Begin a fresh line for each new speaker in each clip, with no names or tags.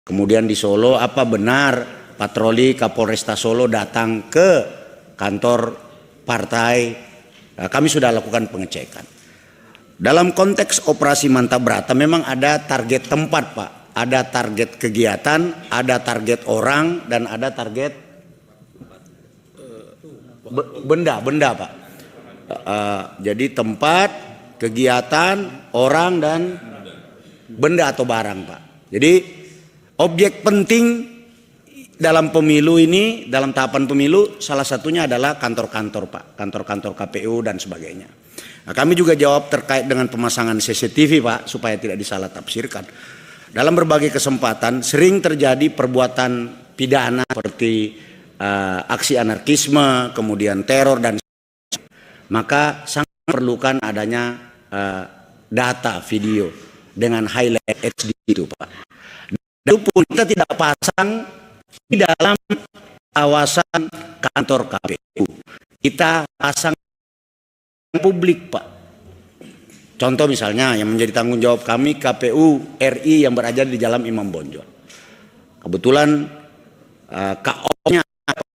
Kemudian di Solo, apa benar patroli Kapolresta Solo datang ke kantor partai? Kami sudah lakukan pengecekan. Dalam konteks operasi Manta Brata memang ada target tempat, Pak. Ada target kegiatan, ada target orang, dan ada target benda, Pak. Jadi tempat, kegiatan, orang, dan benda atau barang, Pak. Jadi objek penting dalam pemilu ini, dalam tahapan pemilu, salah satunya adalah kantor-kantor, Pak. Kantor-kantor KPU dan sebagainya. Nah, kami juga jawab terkait dengan pemasangan CCTV, Pak, supaya tidak disalah tafsirkan. Dalam berbagai kesempatan sering terjadi perbuatan pidana seperti aksi anarkisme, kemudian teror, dan maka sangat perlukan adanya data video dengan highlight HD itu, Pak. Dan itu pun kita tidak pasang di dalam kawasan kantor KPU. Kita pasang publik, Pak. Contoh misalnya yang menjadi tanggung jawab kami KPU RI yang berada di Jalan Imam Bonjol. Kebetulan KO-nya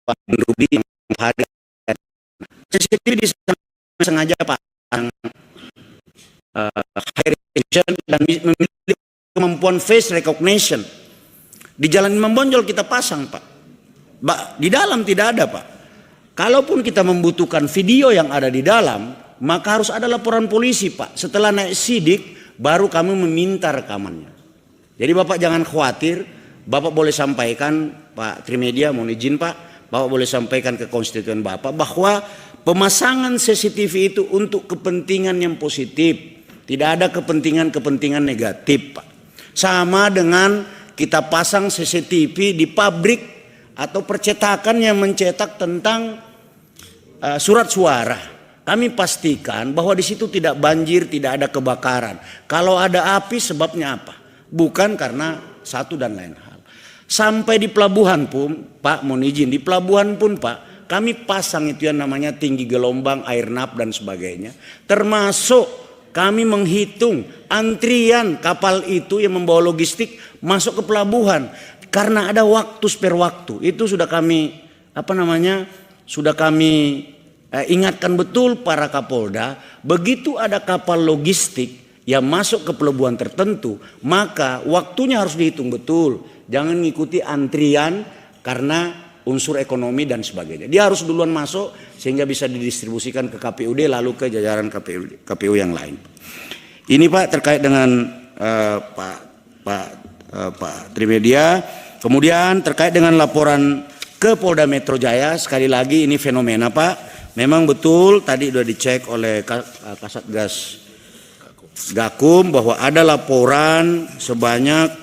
Pak Rudy yang hadir. CCTV sengaja pasang high resolution dan memiliki kemampuan face recognition. Di Jalan Imam Bonjol kita pasang, Pak. Di dalam tidak ada, Pak. Kalaupun kita membutuhkan video yang ada di dalam, maka harus ada laporan polisi, Pak. Setelah naik sidik, baru kami meminta rekamannya. Jadi Bapak jangan khawatir, Bapak boleh sampaikan, Pak Trimedia, mohon izin Pak, Bapak boleh sampaikan ke konstituen Bapak bahwa pemasangan CCTV itu untuk kepentingan yang positif. Tidak ada kepentingan-kepentingan negatif, Pak. Sama dengan kita pasang CCTV di pabrik atau percetakan yang mencetak tentang surat suara. Kami pastikan bahwa di situ tidak banjir, tidak ada kebakaran. Kalau ada api sebabnya apa? Bukan karena satu dan lain hal. Sampai di pelabuhan pun, Pak, mohon izin, di pelabuhan pun, Pak, kami pasang itu yang namanya tinggi gelombang, air nap dan sebagainya. Termasuk kami menghitung antrian kapal itu yang membawa logistik masuk ke pelabuhan. Karena ada waktu spare waktu. Itu sudah kami sudah kami ingatkan betul para Kapolda. Begitu ada kapal logistik yang masuk ke pelabuhan tertentu, maka waktunya harus dihitung betul. Jangan mengikuti antrian karena unsur ekonomi dan sebagainya. Dia harus duluan masuk sehingga bisa didistribusikan ke KPUD lalu ke jajaran KPU yang lain. Ini, Pak, terkait dengan Pak Trimedia. Kemudian terkait dengan laporan ke Polda Metro Jaya, sekali lagi ini fenomena, Pak. Memang betul tadi sudah dicek oleh Kasatgas Gakum bahwa ada laporan sebanyak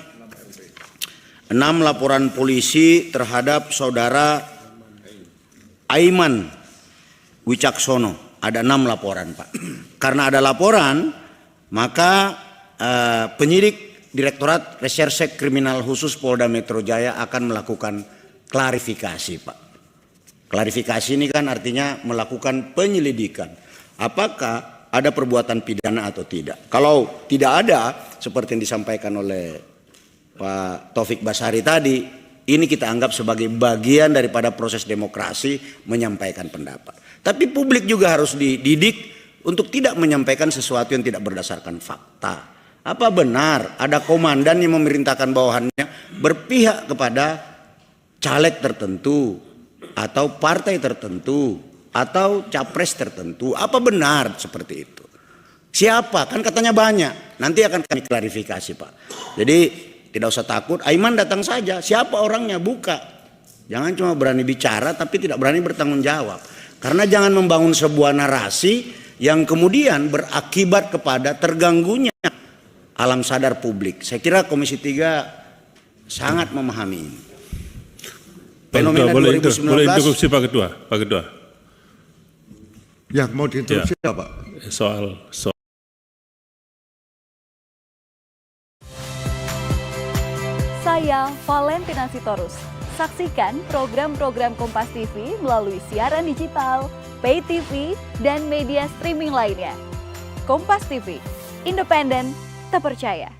6 laporan polisi terhadap saudara Aiman Wicaksono. Ada 6 laporan, Pak. Karena ada laporan, maka penyidik Direktorat Reserse Kriminal Khusus Polda Metro Jaya akan melakukan klarifikasi, Pak. Klarifikasi ini kan artinya melakukan penyelidikan. Apakah ada perbuatan pidana atau tidak? Kalau tidak ada, seperti yang disampaikan oleh Pak Taufik Basari tadi, ini kita anggap sebagai bagian daripada proses demokrasi menyampaikan pendapat. Tapi publik juga harus dididik untuk tidak menyampaikan sesuatu yang tidak berdasarkan fakta. Apa benar ada komandan yang memerintahkan bawahannya berpihak kepada caleg tertentu atau partai tertentu atau capres tertentu? Apa benar seperti itu? Siapa? Kan katanya banyak. Nanti akan kami klarifikasi, Pak. Jadi tidak usah takut. Aiman datang saja. Siapa orangnya? Buka. Jangan cuma berani bicara tapi tidak berani bertanggung jawab. Karena jangan membangun sebuah narasi yang kemudian berakibat kepada terganggunya alam sadar publik. Saya kira Komisi 3 sangat memahami ini. Fenomena
boleh
2019.
Boleh interupsi Pak Ketua. Pak Ketua.
Ya, mau diinterupsi ya, Pak.
Soal
Saya Valentina Sitorus. Saksikan program-program Kompas TV melalui siaran digital, pay TV, dan media streaming lainnya. Kompas TV, independen, terpercaya.